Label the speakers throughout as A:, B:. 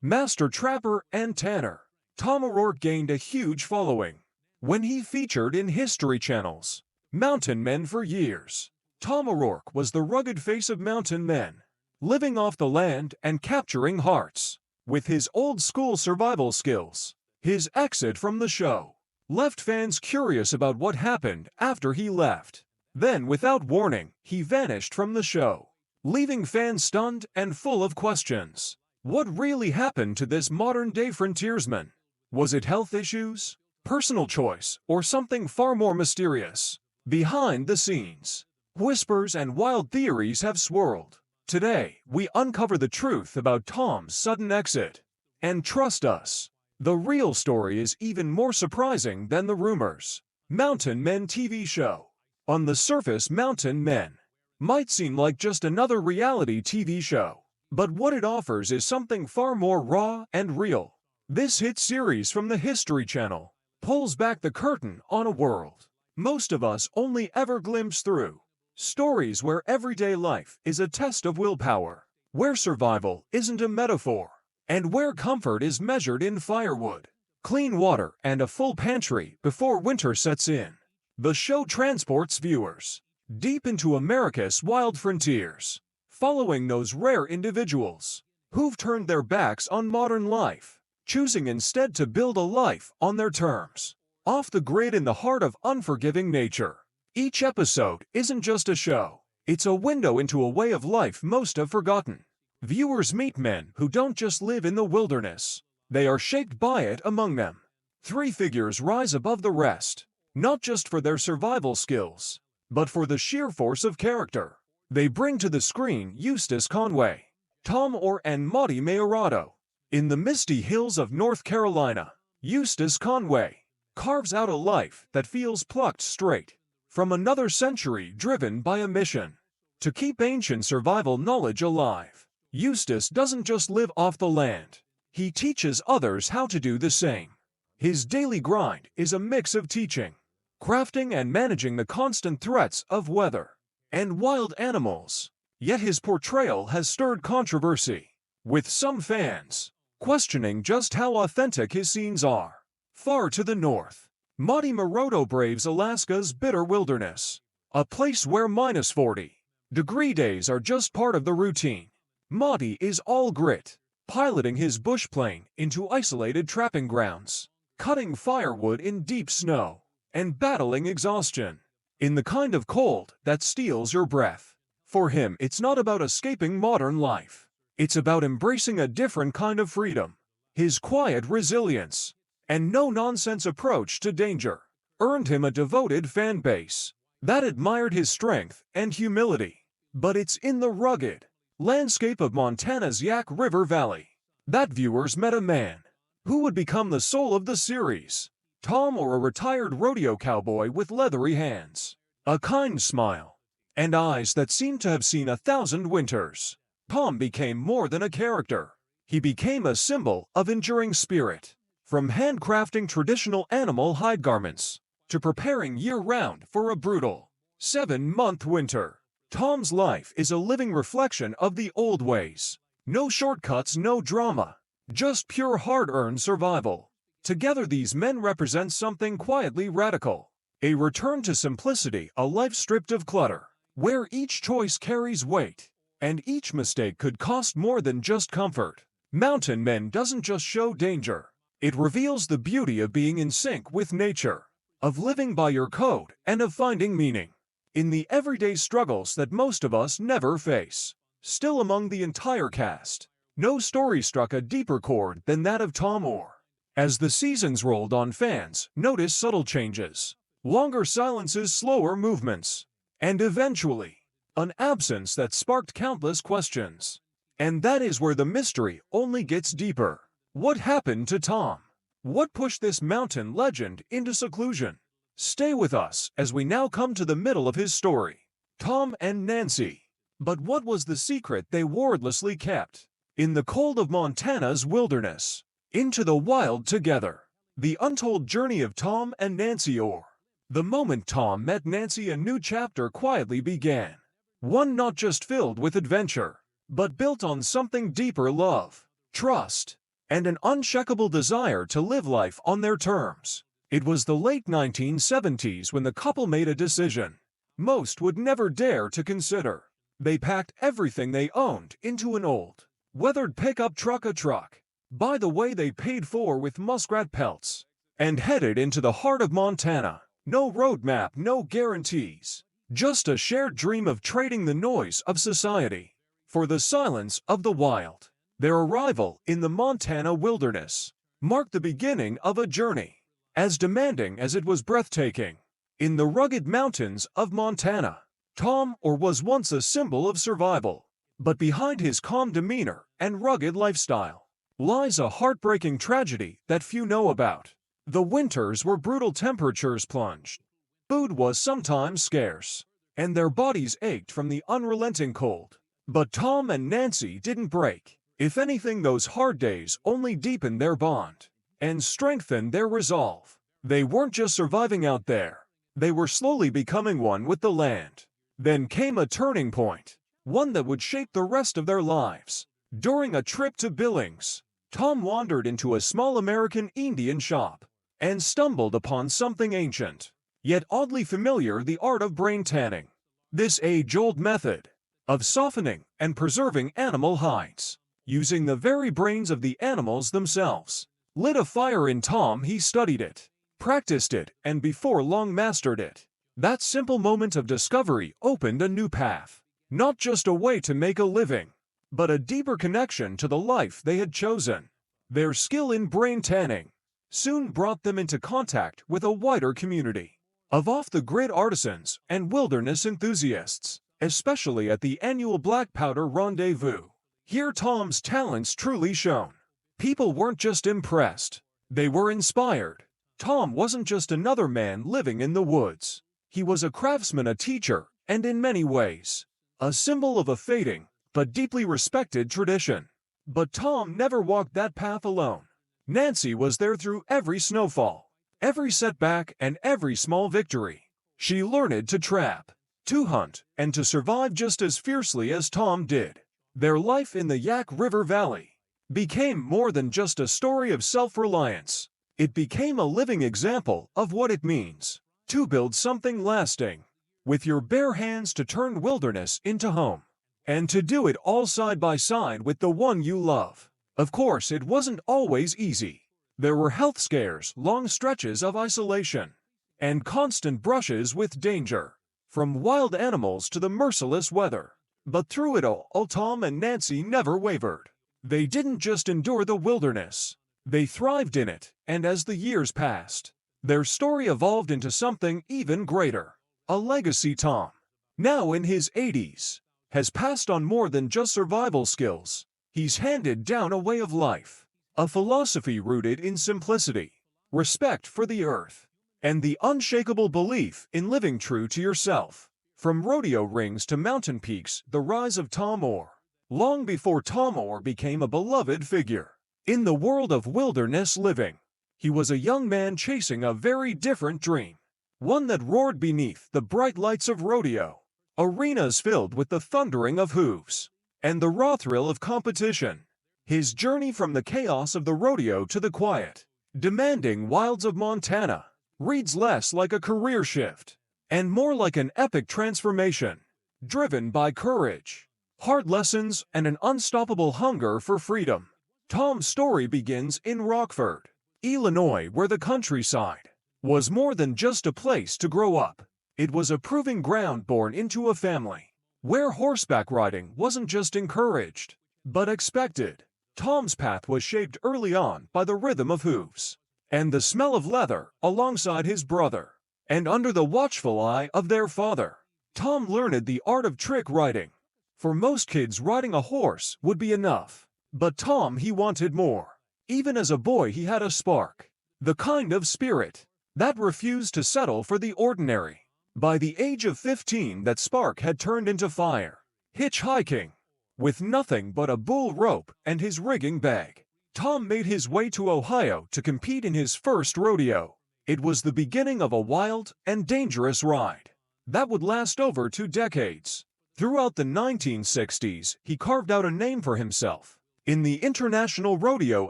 A: master trapper and tanner, Tom Oar gained a huge following when he featured in history channels. Mountain men for years. Tom Oar was the rugged face of mountain men, living off the land and capturing hearts with his old-school survival skills. His exit from the show left fans curious about what happened after he left. Then, without warning, he vanished from the show, leaving fans stunned and full of questions. What really happened to this modern-day frontiersman? Was it health issues, personal choice, or something far more mysterious? Behind the scenes, whispers and wild theories have swirled. Today, we uncover the truth about Tom's sudden exit. And trust us, the real story is even more surprising than the rumors. Mountain Men TV show. On the surface, Mountain Men might seem like just another reality TV show, but what it offers is something far more raw and real. This hit series from the History Channel pulls back the curtain on a world most of us only ever glimpse through. Stories where everyday life is a test of willpower, where survival isn't a metaphor, and where comfort is measured in firewood, clean water, and a full pantry before winter sets in. The show transports viewers deep into America's wild frontiers, following those rare individuals who've turned their backs on modern life, choosing instead to build a life on their terms, off the grid in the heart of unforgiving nature. Each episode isn't just a show, it's a window into a way of life most have forgotten. Viewers meet men who don't just live in the wilderness, they are shaped by it among them. Three figures rise above the rest, not just for their survival skills, but for the sheer force of character they bring to the screen. Eustace Conway, Tom Oar, and Maudie Mayorado. In the misty hills of North Carolina, Eustace Conway carves out a life that feels plucked straight from another century, driven by a mission to keep ancient survival knowledge alive. Eustace doesn't just live off the land, he teaches others how to do the same. His daily grind is a mix of teaching, crafting, and managing the constant threats of weather and wild animals. Yet his portrayal has stirred controversy, with some fans questioning just how authentic his scenes are. Far to the north, Maudie Mayorado braves Alaska's bitter wilderness, a place where minus 40-degree days are just part of the routine. Maudie is all grit, piloting his bush plane into isolated trapping grounds, cutting firewood in deep snow, and battling exhaustion in the kind of cold that steals your breath. For him, it's not about escaping modern life, it's about embracing a different kind of freedom. His quiet resilience and no-nonsense approach to danger earned him a devoted fan base that admired his strength and humility. But it's in the rugged landscape of Montana's Yak River Valley that viewers met a man who would become the soul of the series. Tom Oar, a retired rodeo cowboy with leathery hands, a kind smile, and eyes that seemed to have seen 1,000 winters. Tom became more than a character. He became a symbol of enduring spirit. From handcrafting traditional animal hide garments to preparing year-round for a brutal 7-month winter, Tom's life is a living reflection of the old ways. No shortcuts, no drama, just pure hard-earned survival. Together, these men represent something quietly radical, a return to simplicity, a life stripped of clutter, where each choice carries weight, and each mistake could cost more than just comfort. Mountain Men doesn't just show danger, it reveals the beauty of being in sync with nature, of living by your code, and of finding meaning in the everyday struggles that most of us never face. Still, among the entire cast, no story struck a deeper chord than that of Tom Oar. As the seasons rolled on, fans noticed subtle changes, longer silences, slower movements, and eventually, an absence that sparked countless questions. And that is where the mystery only gets deeper. What happened to Tom? What pushed this mountain legend into seclusion? Stay with us as we now come to the middle of his story. Tom and Nancy. But what was the secret they wordlessly kept? In the cold of Montana's wilderness, into the wild together. The untold journey of Tom and Nancy Oar. The moment Tom met Nancy, a new chapter quietly began. One not just filled with adventure, but built on something deeper: love, trust, and an unshakable desire to live life on their terms. It was the late 1970s when the couple made a decision most would never dare to consider. They packed everything they owned into an old, weathered pickup truck, a truck, by the way, they paid for with muskrat pelts, and headed into the heart of Montana. No roadmap, no guarantees, just a shared dream of trading the noise of society for the silence of the wild. Their arrival in the Montana wilderness marked the beginning of a journey as demanding as it was breathtaking. In the rugged mountains of Montana, Tom Oar was once a symbol of survival, but behind his calm demeanor and rugged lifestyle lies a heartbreaking tragedy that few know about. The winters were brutal, temperatures plunged, food was sometimes scarce, and their bodies ached from the unrelenting cold. But Tom and Nancy didn't break. If anything, those hard days only deepened their bond and strengthened their resolve. They weren't just surviving out there, they were slowly becoming one with the land. Then came a turning point, one that would shape the rest of their lives. During a trip to Billings, Tom wandered into a small American Indian shop and stumbled upon something ancient, yet oddly familiar: the art of brain tanning. This age-old method of softening and preserving animal hides, using the very brains of the animals themselves, lit a fire in Tom. He studied it, practiced it, and before long mastered it. That simple moment of discovery opened a new path, not just a way to make a living, but a deeper connection to the life they had chosen. Their skill in brain tanning soon brought them into contact with a wider community of off-the-grid artisans and wilderness enthusiasts, especially at the annual Black Powder Rendezvous. Here Tom's talents truly shone. People weren't just impressed, they were inspired. Tom wasn't just another man living in the woods. He was a craftsman, a teacher, and in many ways, a symbol of a fading but deeply respected tradition. But Tom never walked that path alone. Nancy was there through every snowfall, every setback, and every small victory. She learned to trap, to hunt, and to survive just as fiercely as Tom did. Their life in the Yak River Valley became more than just a story of self-reliance. It became a living example of what it means to build something lasting with your bare hands, to turn wilderness into home, and to do it all side by side with the one you love. Of course, it wasn't always easy. There were health scares, long stretches of isolation, and constant brushes with danger, from wild animals to the merciless weather. But through it all, Tom and Nancy never wavered. They didn't just endure the wilderness, they thrived in it, and as the years passed, their story evolved into something even greater. A legacy Tom, now in his 80s, has passed on more than just survival skills. He's handed down a way of life, a philosophy rooted in simplicity, respect for the earth, and the unshakable belief in living true to yourself. From rodeo rings to mountain peaks, the rise of Tom Oar. Long before Tom Oar became a beloved figure in the world of wilderness living, he was a young man chasing a very different dream, one that roared beneath the bright lights of rodeo, arenas filled with the thundering of hooves and the raw thrill of competition. His journey from the chaos of the rodeo to the quiet, demanding wilds of Montana reads less like a career shift and more like an epic transformation, driven by courage, hard lessons, and an unstoppable hunger for freedom. Tom's story begins in Rockford, Illinois, where the countryside was more than just a place to grow up. It was a proving ground, born into a family where horseback riding wasn't just encouraged, but expected. Tom's path was shaped early on by the rhythm of hooves and the smell of leather alongside his brother, and under the watchful eye of their father. Tom learned the art of trick riding. For most kids, riding a horse would be enough, but Tom, he wanted more. Even as a boy, he had a spark, the kind of spirit that refused to settle for the ordinary. By the age of 15, that spark had turned into fire. Hitchhiking, with nothing but a bull rope and his rigging bag, Tom made his way to Ohio to compete in his first rodeo. It was the beginning of a wild and dangerous ride that would last over 2 decades. Throughout the 1960s, he carved out a name for himself in the International Rodeo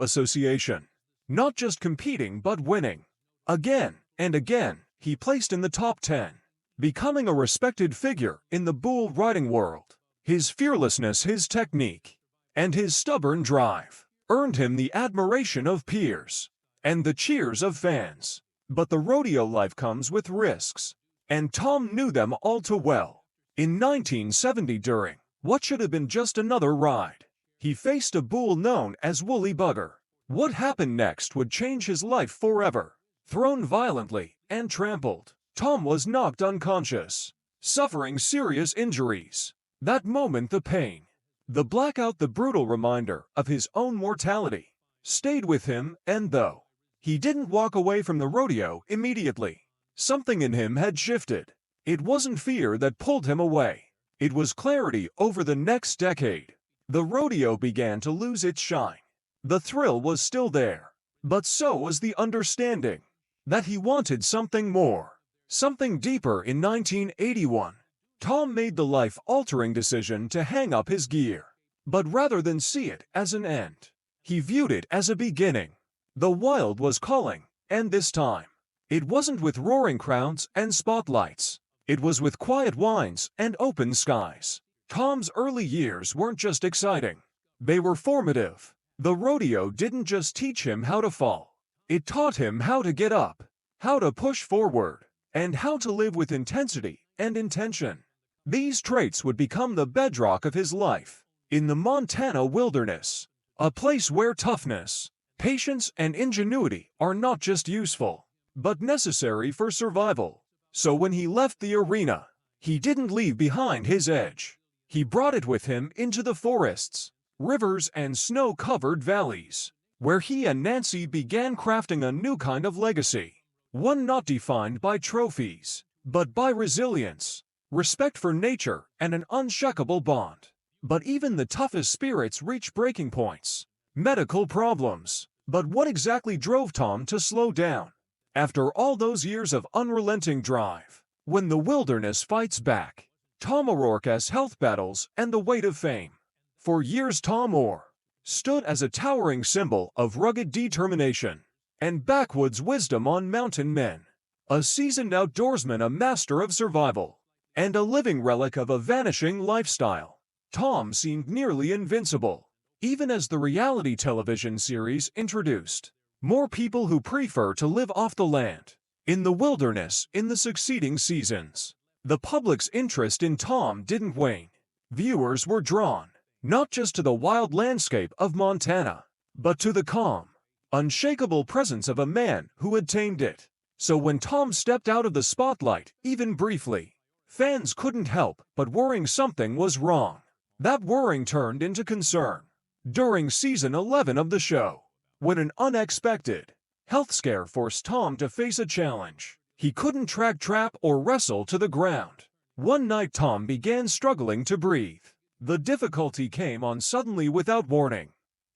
A: Association. Not just competing but winning. Again and again, he placed in the top 10, becoming a respected figure in the bull riding world. His fearlessness, his technique, and his stubborn drive earned him the admiration of peers and the cheers of fans. But the rodeo life comes with risks, and Tom knew them all too well. In 1970, during what should have been just another ride, he faced a bull known as Woolly Bugger. What happened next would change his life forever. Thrown violently and trampled, Tom was knocked unconscious, suffering serious injuries. That moment, the pain, the blackout, the brutal reminder of his own mortality, stayed with him, and though he didn't walk away from the rodeo immediately, something in him had shifted. It wasn't fear that pulled him away. It was clarity. Over the next decade, the rodeo began to lose its shine. The thrill was still there, but so was the understanding that he wanted something more, something deeper. In 1981, Tom made the life-altering decision to hang up his gear. But rather than see it as an end, he viewed it as a beginning. The wild was calling, and this time, it wasn't with roaring crowds and spotlights. It was with quiet wines and open skies. Tom's early years weren't just exciting. They were formative. The rodeo didn't just teach him how to fall. It taught him how to get up, how to push forward, and how to live with intensity and intention. These traits would become the bedrock of his life. In the Montana wilderness, a place where toughness, patience, and ingenuity are not just useful, but necessary for survival. So when he left the arena, he didn't leave behind his edge. He brought it with him into the forests, rivers, and snow-covered valleys, where he and Nancy began crafting a new kind of legacy. One not defined by trophies, but by resilience, respect for nature, and an unshakable bond. But even the toughest spirits reach breaking points. Medical problems. But what exactly drove Tom to slow down? After all those years of unrelenting drive, when the wilderness fights back, Tom O'Rourke's health battles and the weight of fame. For years, Tom Oar stood as a towering symbol of rugged determination and backwoods wisdom on mountain men. A seasoned outdoorsman, a master of survival, and a living relic of a vanishing lifestyle. Tom seemed nearly invincible. Even as the reality television series introduced more people who prefer to live off the land, in the wilderness, in the succeeding seasons, the public's interest in Tom didn't wane. Viewers were drawn, not just to the wild landscape of Montana, but to the calm, unshakable presence of a man who had tamed it. So when Tom stepped out of the spotlight, even briefly, fans couldn't help but worrying something was wrong. That worrying turned into concern during season 11 of the show, when an unexpected health scare forced Tom to face a challenge he couldn't track, trap, or wrestle to the ground. One night, Tom began struggling to breathe. The difficulty came on suddenly without warning,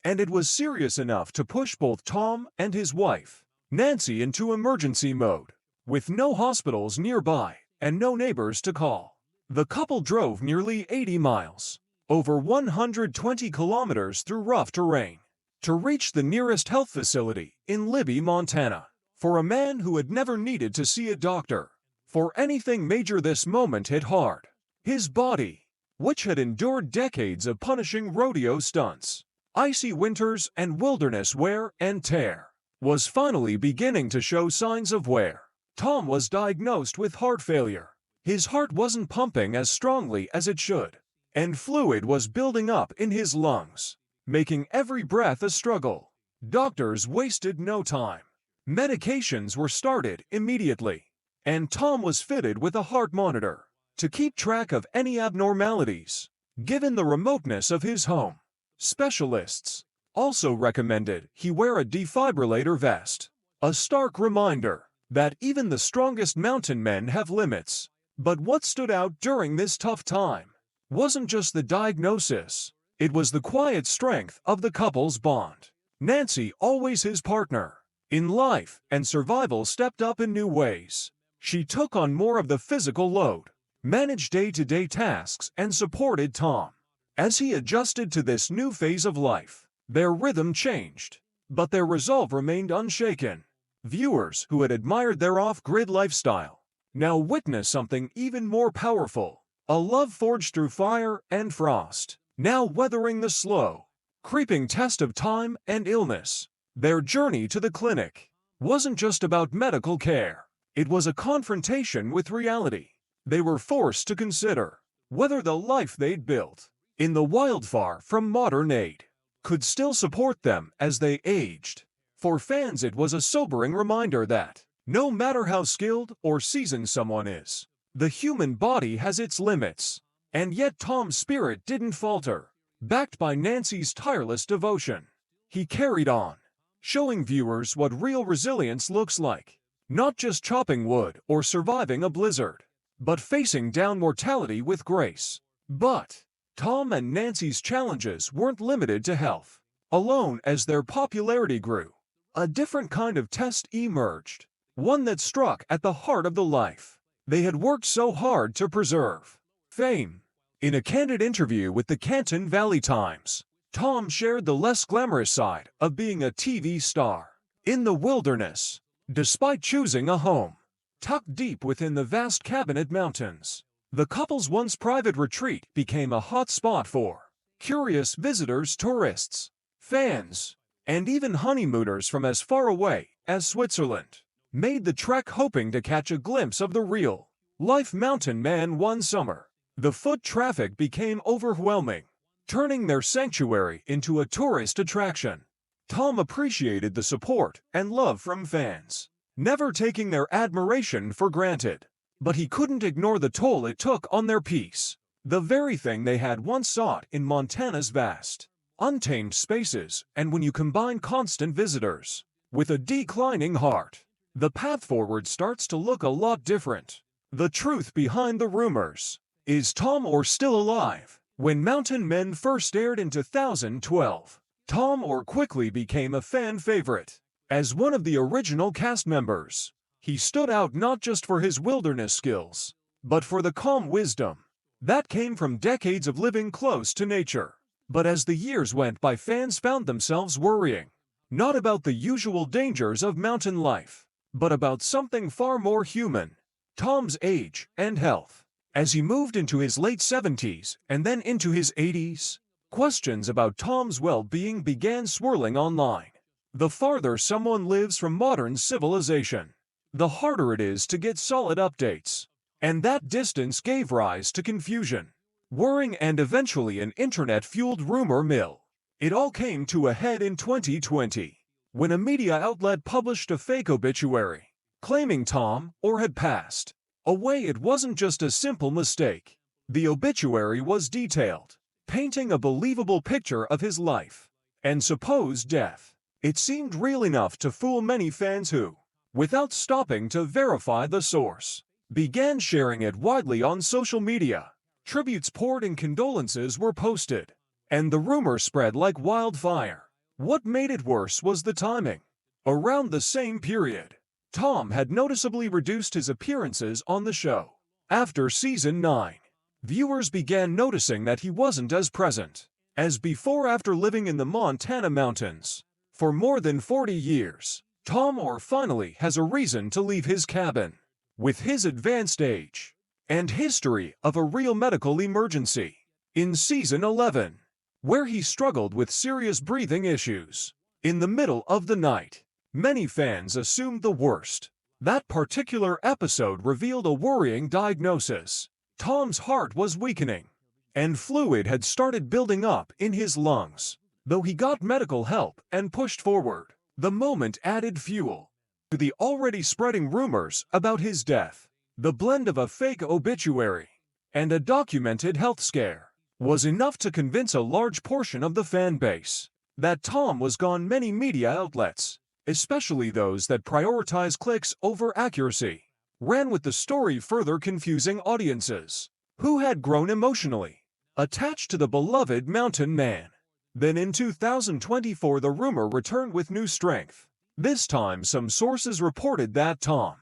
A: and it was serious enough to push both Tom and his wife, Nancy, into emergency mode. With no hospitals nearby and no neighbors to call, the couple drove nearly 80 miles, over 120 kilometers through rough terrain, to reach the nearest health facility in Libby, Montana. For a man who had never needed to see a doctor for anything major, this moment hit hard. His body, which had endured decades of punishing rodeo stunts, icy winters, and wilderness wear and tear, was finally beginning to show signs of wear. Tom was diagnosed with heart failure. His heart wasn't pumping as strongly as it should, and fluid was building up in his lungs, making every breath a struggle. Doctors wasted no time. Medications were started immediately, and Tom was fitted with a heart monitor to keep track of any abnormalities. Given the remoteness of his home, specialists also recommended he wear a defibrillator vest, a stark reminder that even the strongest mountain men have limits. But what stood out during this tough time wasn't just the diagnosis, it was the quiet strength of the couple's bond. Nancy, always his partner in life and survival, stepped up in new ways. She took on more of the physical load, managed day-to-day tasks, and supported Tom as he adjusted to this new phase of life. Their rhythm changed, but their resolve remained unshaken. Viewers who had admired their off-grid lifestyle now witnessed something even more powerful. A love forged through fire and frost, now weathering the slow, creeping test of time and illness. Their journey to the clinic wasn't just about medical care. It was a confrontation with reality. They were forced to consider whether the life they'd built in the wild far from modern aid could still support them as they aged. For fans, it was a sobering reminder that no matter how skilled or seasoned someone is, the human body has its limits. And yet Tom's spirit didn't falter. Backed by Nancy's tireless devotion, he carried on, showing viewers what real resilience looks like. Not just chopping wood or surviving a blizzard, but facing down mortality with grace. But Tom and Nancy's challenges weren't limited to health alone. As their popularity grew, a different kind of test emerged, one that struck at the heart of the life they had worked so hard to preserve. Fame. In a candid interview with the Canton Valley Times, Tom shared the less glamorous side of being a TV star in the wilderness. Despite choosing a home tucked deep within the vast Cabinet Mountains, the couple's once private retreat became a hot spot for curious visitors, tourists, fans, and even honeymooners from as far away as Switzerland made the trek hoping to catch a glimpse of the real-life mountain man. One summer, the foot traffic became overwhelming, turning their sanctuary into a tourist attraction. Tom appreciated the support and love from fans, never taking their admiration for granted. But he couldn't ignore the toll it took on their peace, the very thing they had once sought in Montana's vast, untamed spaces. And when you combine constant visitors with a declining heart, the path forward starts to look a lot different. The truth behind the rumors. Is Tom Oar still alive? When Mountain Men first aired in 2012, Tom Oar quickly became a fan favorite. As one of the original cast members, he stood out not just for his wilderness skills, but for the calm wisdom that came from decades of living close to nature. But as the years went by, fans found themselves worrying, not about the usual dangers of mountain life, but about something far more human: Tom's age and health. As he moved into his late 70s and then into his 80s, questions about Tom's well-being began swirling online. The farther someone lives from modern civilization, the harder it is to get solid updates. And that distance gave rise to confusion, worrying, and eventually an internet-fueled rumor mill. It all came to a head in 2020, when a media outlet published a fake obituary, claiming Tom Oar had passed away. It wasn't just a simple mistake. The obituary was detailed, painting a believable picture of his life and supposed death. It seemed real enough to fool many fans who, without stopping to verify the source, began sharing it widely on social media. Tributes poured and condolences were posted, and the rumor spread like wildfire. What made it worse was the timing. Around the same period, Tom had noticeably reduced his appearances on the show. After season 9, viewers began noticing that he wasn't as present as before. After living in the Montana mountains for more than 40 years, Tom Oar finally has a reason to leave his cabin. With his advanced age and history of a real medical emergency in season 11, where he struggled with serious breathing issues in the middle of the night, many fans assumed the worst. That particular episode revealed a worrying diagnosis. Tom's heart was weakening, and fluid had started building up in his lungs. Though he got medical help and pushed forward, the moment added fuel to the already spreading rumors about his death. The blend of a fake obituary and a documented health scare was enough to convince a large portion of the fan base that Tom was gone. Many media outlets, especially those that prioritize clicks over accuracy, ran with the story, further confusing audiences who had grown emotionally attached to the beloved mountain man. Then in 2024, the rumor returned with new strength. This time, some sources reported that Tom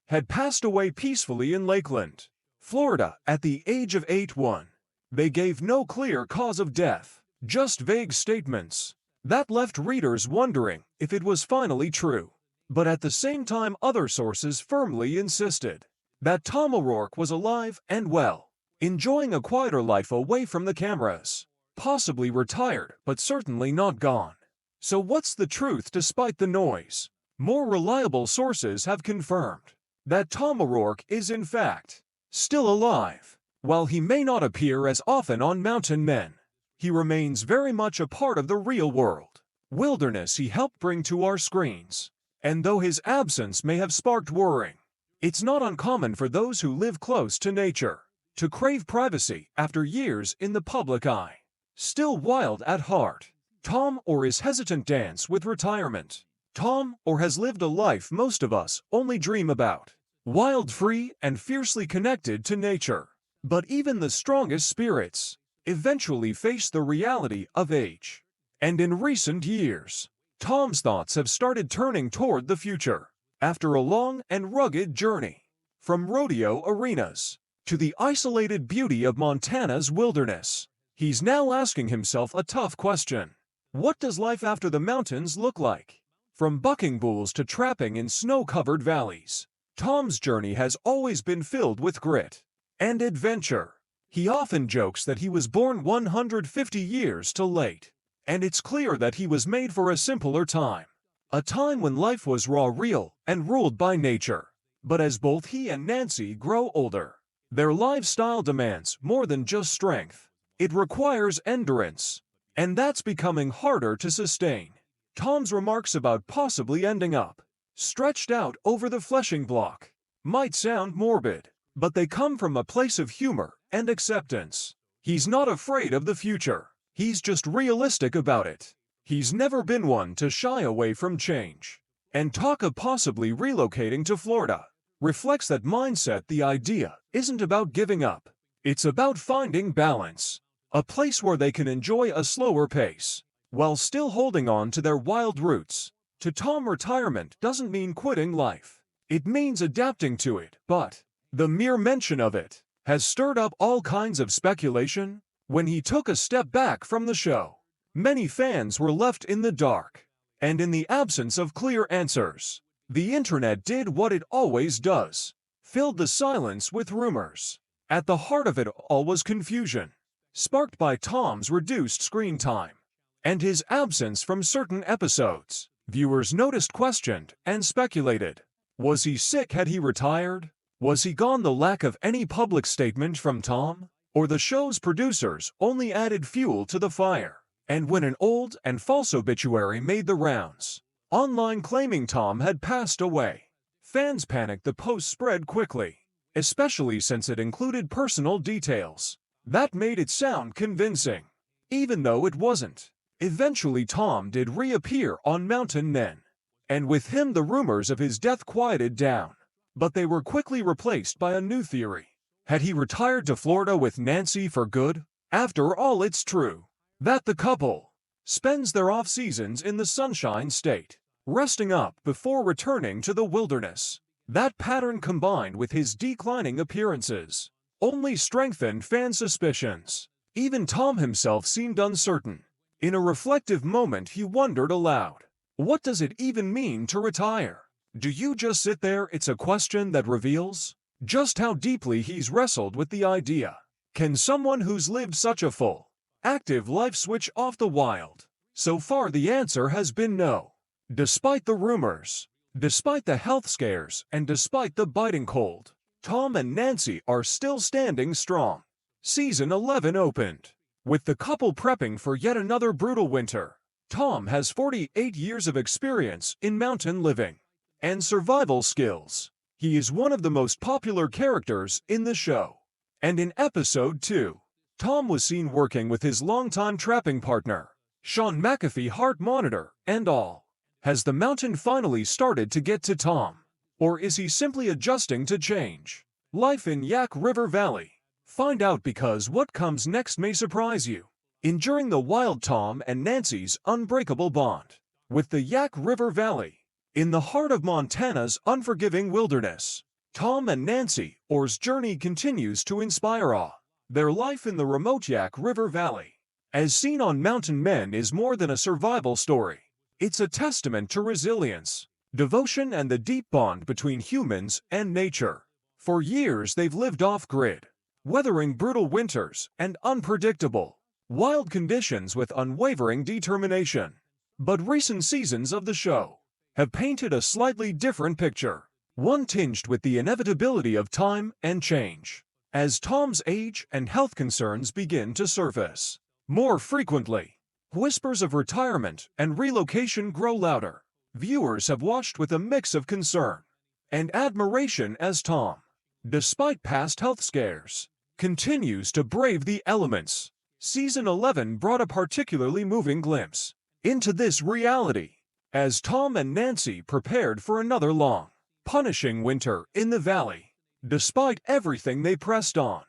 A: had passed away peacefully in Lakeland, Florida, at the age of 81. They gave no clear cause of death, just vague statements That left readers wondering if it was finally true. But at the same time, other sources firmly insisted that Tom O'Rourke was alive and well, enjoying a quieter life away from the cameras, possibly retired, but certainly not gone. So what's the truth despite the noise? More reliable sources have confirmed that Tom O'Rourke is in fact still alive. While he may not appear as often on Mountain Men, he remains very much a part of the real world wilderness he helped bring to our screens. And though his absence may have sparked worrying, it's not uncommon for those who live close to nature to crave privacy after years in the public eye. Still wild at heart, Tom Oar is hesitant to dance with retirement. Tom Oar has lived a life most of us only dream about. Wild, free, and fiercely connected to nature. But even the strongest spirits eventually face the reality of age. And in recent years, Tom's thoughts have started turning toward the future. After a long and rugged journey, from rodeo arenas to the isolated beauty of Montana's wilderness, he's now asking himself a tough question. What does life after the mountains look like? From bucking bulls to trapping in snow-covered valleys, Tom's journey has always been filled with grit and adventure. He often jokes that he was born 150 years too late, and it's clear that he was made for a simpler time. A time when life was raw, real, and ruled by nature. But as both he and Nancy grow older, their lifestyle demands more than just strength. It requires endurance, and that's becoming harder to sustain. Tom's remarks about possibly ending up stretched out over the fleshing block might sound morbid, but they come from a place of humor and acceptance. He's not afraid of the future. He's just realistic about it. He's never been one to shy away from change. And talk of possibly relocating to Florida reflects that mindset. The idea isn't about giving up. It's about finding balance. A place where they can enjoy a slower pace while still holding on to their wild roots. To Tom, retirement doesn't mean quitting life. It means adapting to it. But the mere mention of it has stirred up all kinds of speculation. When he took a step back from the show, many fans were left in the dark. And in the absence of clear answers, the internet did what it always does, filled the silence with rumors. At the heart of it all was confusion, sparked by Tom's reduced screen time and his absence from certain episodes. Viewers noticed, questioned, and speculated. Was he sick? Had he retired? Was he gone? The lack of any public statement from Tom or the show's producers only added fuel to the fire. And when an old and false obituary made the rounds, online claiming Tom had passed away, fans panicked. The post spread quickly, especially since it included personal details that made it sound convincing, even though it wasn't. Eventually, Tom did reappear on Mountain Men, and with him the rumors of his death quieted down. But they were quickly replaced by a new theory. Had he retired to Florida with Nancy for good? After all, it's true that the couple spends their off-seasons in the Sunshine State, resting up before returning to the wilderness. That pattern, combined with his declining appearances, only strengthened fan suspicions. Even Tom himself seemed uncertain. In a reflective moment, he wondered aloud, what does it even mean to retire? Do you just sit there? It's a question that reveals just how deeply he's wrestled with the idea. Can someone who's lived such a full, active life switch off the wild? So far, the answer has been no. Despite the rumors, despite the health scares, and despite the biting cold, Tom and Nancy are still standing strong. Season 11 opened with the couple prepping for yet another brutal winter. Tom has 48 years of experience in mountain living and survival skills. He is one of the most popular characters in the show. And in episode 2, Tom was seen working with his longtime trapping partner, Sean McAfee. Heart monitor and all. Has the mountain finally started to get to Tom? Or is he simply adjusting to change? Life in Yak River Valley. Find out, because what comes next may surprise you. Enduring the wild, Tom and Nancy's unbreakable bond with the Yak River Valley. In the heart of Montana's unforgiving wilderness, Tom and Nancy Oar's journey continues to inspire awe. Their life in the remote Yak River Valley as seen on Mountain Men, is more than a survival story. It's a testament to resilience, devotion, and the deep bond between humans and nature. For years they've lived off-grid, weathering brutal winters and unpredictable, wild conditions with unwavering determination. But recent seasons of the show have painted a slightly different picture, one tinged with the inevitability of time and change. As Tom's age and health concerns begin to surface more frequently, whispers of retirement and relocation grow louder. Viewers have watched with a mix of concern and admiration as Tom, despite past health scares, continues to brave the elements. Season 11 brought a particularly moving glimpse into this reality, as Tom and Nancy prepared for another long, punishing winter in the valley. Despite everything, they pressed on,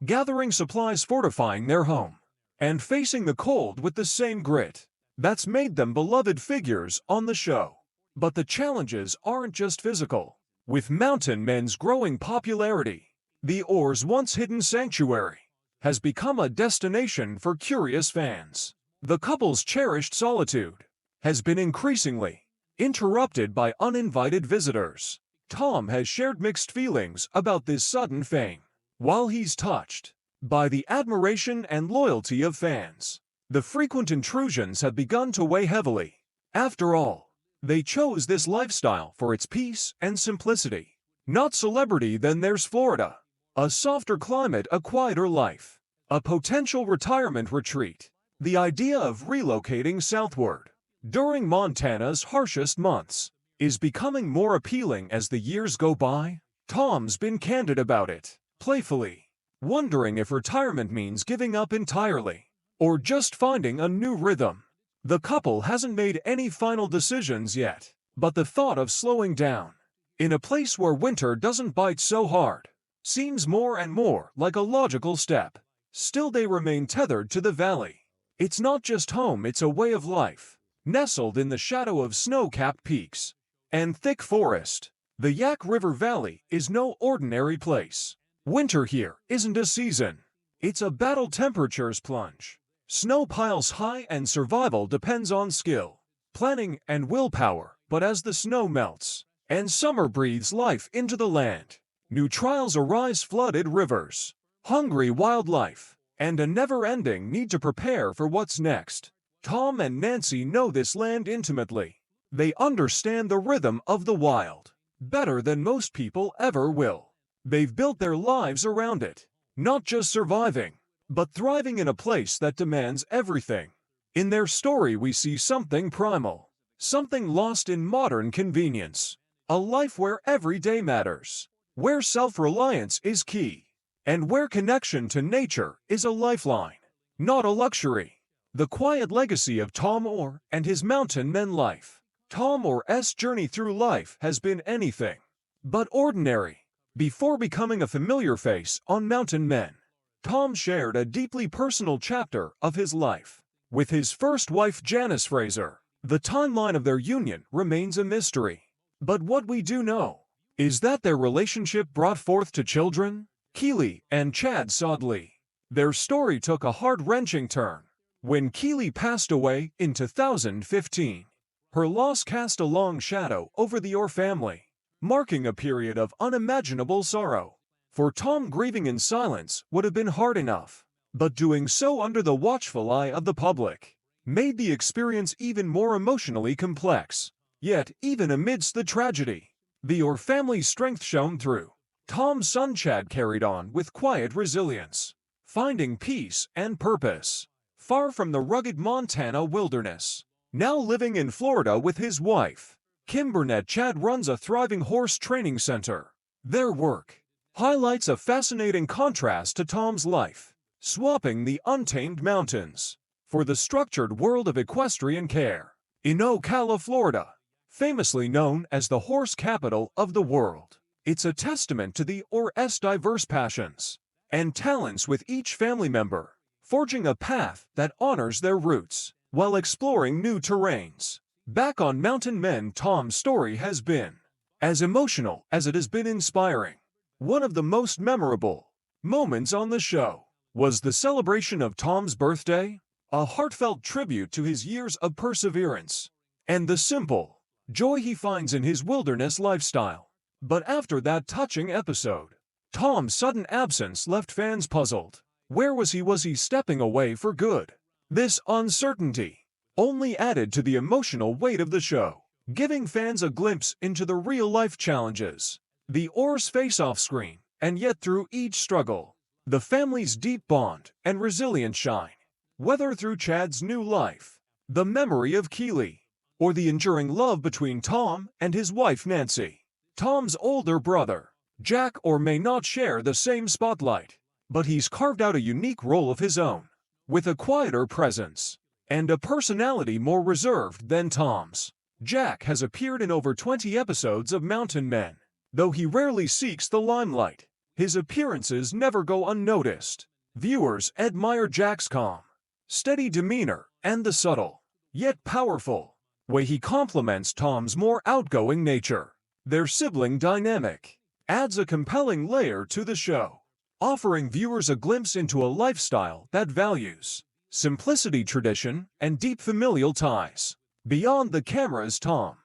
A: gathering supplies, fortifying their home, and facing the cold with the same grit that's made them beloved figures on the show. But the challenges aren't just physical. With Mountain Men's growing popularity, the Oar's once hidden sanctuary has become a destination for curious fans. The couple's cherished solitude has been increasingly interrupted by uninvited visitors. Tom has shared mixed feelings about this sudden fame. While he's touched by the admiration and loyalty of fans, the frequent intrusions have begun to weigh heavily. After all, they chose this lifestyle for its peace and simplicity. Not celebrity, then there's Florida. A softer climate, a quieter life, a potential retirement retreat. The idea of relocating southward during Montana's harshest months is becoming more appealing as the years go by. Tom's been candid about it, playfully wondering if retirement means giving up entirely or just finding a new rhythm. The couple hasn't made any final decisions yet, but the thought of slowing down in a place where winter doesn't bite so hard seems more and more like a logical step. Still, they remain tethered to the valley. It's not just home, it's a way of life, nestled in the shadow of snow-capped peaks and thick forest. The Yak River Valley is no ordinary place. Winter here isn't a season, it's a battle. Temperatures plunge, snow piles high, and survival depends on skill, planning, and willpower. But as the snow melts and summer breathes life into the land, new trials arise: flooded rivers, hungry wildlife, and a never-ending need to prepare for what's next. Tom and Nancy know this land intimately. They understand the rhythm of the wild better than most people ever will. They've built their lives around it, not just surviving, but thriving in a place that demands everything. In their story we see something primal, something lost in modern convenience, a life where every day matters, where self-reliance is key, and where connection to nature is a lifeline, not a luxury. The quiet legacy of Tom Oar and his Mountain Men life. Tom Oar's journey through life has been anything but ordinary. Before becoming a familiar face on Mountain Men, Tom shared a deeply personal chapter of his life with his first wife, Janice Fraser. The timeline of their union remains a mystery, but what we do know is that their relationship brought forth two children, Keely and Chad Sodley. Their story took a heart-wrenching turn when Keely passed away in 2015. Her loss cast a long shadow over the Oar family, marking a period of unimaginable sorrow. For Tom, grieving in silence would have been hard enough, but doing so under the watchful eye of the public made the experience even more emotionally complex. Yet, even amidst the tragedy, the Oar family's strength shone through. Tom's son Chad carried on with quiet resilience, finding peace and purpose far from the rugged Montana wilderness. Now living in Florida with his wife, Kim Burnett, Chad runs a thriving horse training center. Their work highlights a fascinating contrast to Tom's life, swapping the untamed mountains for the structured world of equestrian care. In Ocala, Florida, famously known as the horse capital of the world, it's a testament to the Oar's diverse passions and talents, with each family member forging a path that honors their roots while exploring new terrains. Back on Mountain Men, Tom's story has been as emotional as it has been inspiring. One of the most memorable moments on the show was the celebration of Tom's birthday. a heartfelt tribute to his years of perseverance and the simple joy he finds in his wilderness lifestyle. But after that touching episode, Tom's sudden absence left fans puzzled. Where was he? Was he stepping away for good? This uncertainty only added to the emotional weight of the show, giving fans a glimpse into the real-life challenges the Oars face off-screen, and yet through each struggle, the family's deep bond and resilience shine. Whether through Chad's new life, the memory of Keely, or the enduring love between Tom and his wife Nancy, Tom's older brother, Jack, or may not share the same spotlight, but he's carved out a unique role of his own, with a quieter presence and a personality more reserved than Tom's. Jack has appeared in over 20 episodes of Mountain Men. Though he rarely seeks the limelight, his appearances never go unnoticed. Viewers admire Jack's calm, steady demeanor and the subtle, yet powerful way he complements Tom's more outgoing nature. Their sibling dynamic adds a compelling layer to the show, offering viewers a glimpse into a lifestyle that values simplicity, tradition, and deep familial ties. Beyond the cameras, Tom,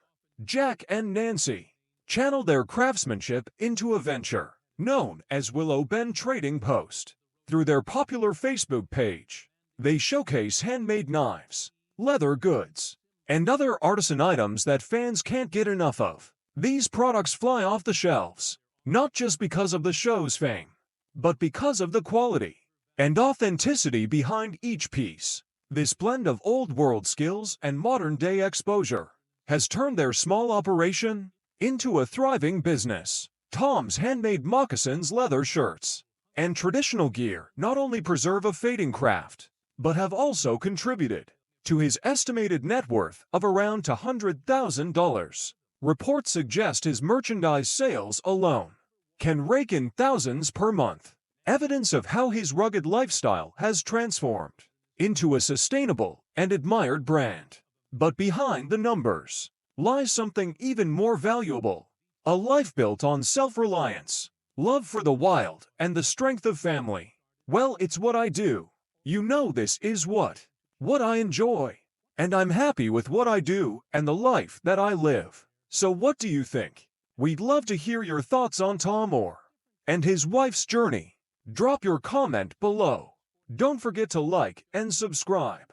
A: Jack, and Nancy channel their craftsmanship into a venture known as Willow Bend Trading Post. Through their popular Facebook page, they showcase handmade knives, leather goods, and other artisan items that fans can't get enough of. These products fly off the shelves, not just because of the show's fame, but because of the quality and authenticity behind each piece. This blend of old-world skills and modern-day exposure has turned their small operation into a thriving business. Tom's handmade moccasins, leather shirts, and traditional gear not only preserve a fading craft, but have also contributed to his estimated net worth of around $200,000. Reports suggest his merchandise sales alone can rake in thousands per month, evidence of how his rugged lifestyle has transformed into a sustainable and admired brand. But behind the numbers lies something even more valuable, a life built on self-reliance, love for the wild, and the strength of family. Well, it's what I do. You know, this is what I enjoy. And I'm happy with what I do and the life that I live. So what do you think? We'd love to hear your thoughts on Tom Oar and his wife's journey. Drop your comment below. Don't forget to like and subscribe.